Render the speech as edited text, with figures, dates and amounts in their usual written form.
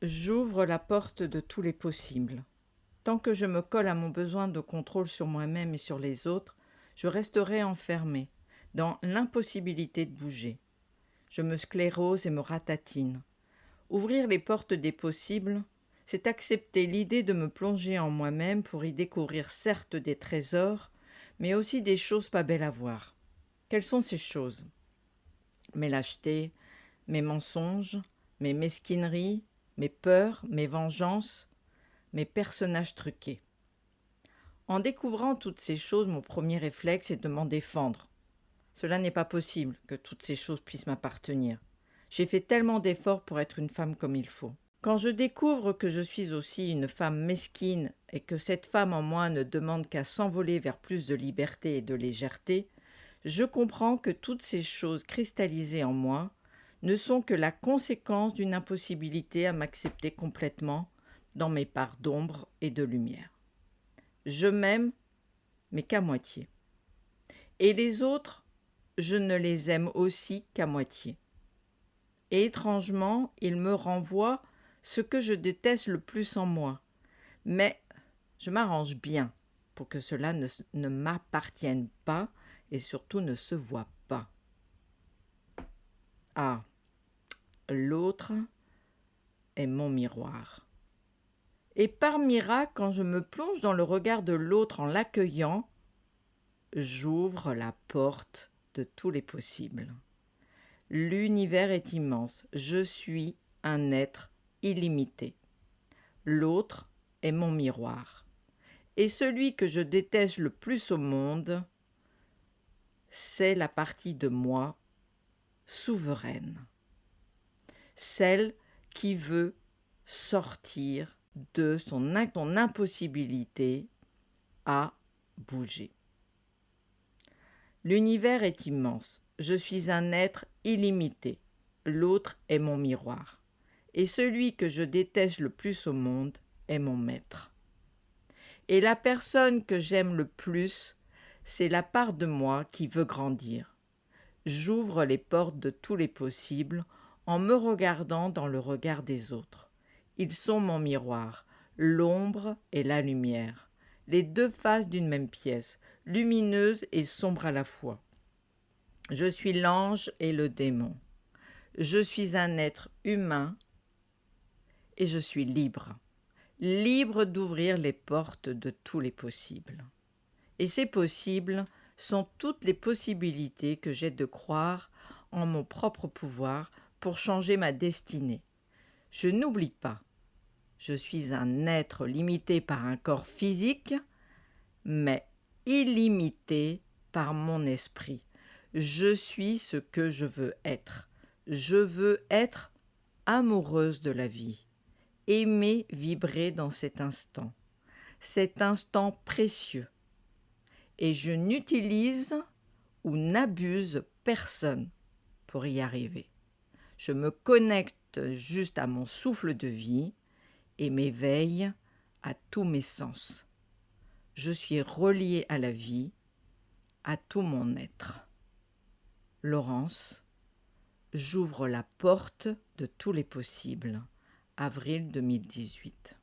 J'ouvre la porte de tous les possibles. Tant que je me colle à mon besoin de contrôle sur moi-même et sur les autres, je resterai enfermée, dans l'impossibilité de bouger. Je me sclérose et me ratatine. Ouvrir les portes des possibles, c'est accepter l'idée de me plonger en moi-même pour y découvrir certes des trésors, mais aussi des choses pas belles à voir. Quelles sont ces choses? Mes lâchetés, mes mensonges, mes mesquineries, mes peurs, mes vengeances, mes personnages truqués. En découvrant toutes ces choses, mon premier réflexe est de m'en défendre. Cela n'est pas possible que toutes ces choses puissent m'appartenir. J'ai fait tellement d'efforts pour être une femme comme il faut. Quand je découvre que je suis aussi une femme mesquine et que cette femme en moi ne demande qu'à s'envoler vers plus de liberté et de légèreté, je comprends que toutes ces choses cristallisées en moi ne sont que la conséquence d'une impossibilité à m'accepter complètement dans mes parts d'ombre et de lumière. Je m'aime, mais qu'à moitié. Et les autres, je ne les aime aussi qu'à moitié. Et étrangement, ils me renvoient ce que je déteste le plus en moi. Mais je m'arrange bien pour que cela ne m'appartienne pas et surtout ne se voit pas. Ah, l'autre est mon miroir. Et par miracle, quand je me plonge dans le regard de l'autre en l'accueillant, j'ouvre la porte de tous les possibles. L'univers est immense. Je suis un être illimité. L'autre est mon miroir. Et celui que je déteste le plus au monde, c'est la partie de moi souveraine. Celle qui veut sortir de son impossibilité à bouger. L'univers est immense. Je suis un être illimité. L'autre est mon miroir. Et celui que je déteste le plus au monde est mon maître. Et la personne que j'aime le plus, c'est la part de moi qui veut grandir. J'ouvre les portes de tous les possibles en me regardant dans le regard des autres. Ils sont mon miroir, l'ombre et la lumière, les deux faces d'une même pièce, lumineuse et sombre à la fois. Je suis l'ange et le démon. Je suis un être humain et je suis libre. Libre d'ouvrir les portes de tous les possibles. Et ces possibles sont toutes les possibilités que j'ai de croire en mon propre pouvoir pour changer ma destinée. Je n'oublie pas, je suis un être limité par un corps physique, mais illimité par mon esprit. Je suis ce que je veux être. Je veux être amoureuse de la vie. Aimer vibrer dans cet instant précieux. Et je n'utilise ou n'abuse personne pour y arriver. Je me connecte juste à mon souffle de vie et m'éveille à tous mes sens. Je suis reliée à la vie, à tout mon être. Laurence, j'ouvre la porte de tous les possibles. Avril 2018.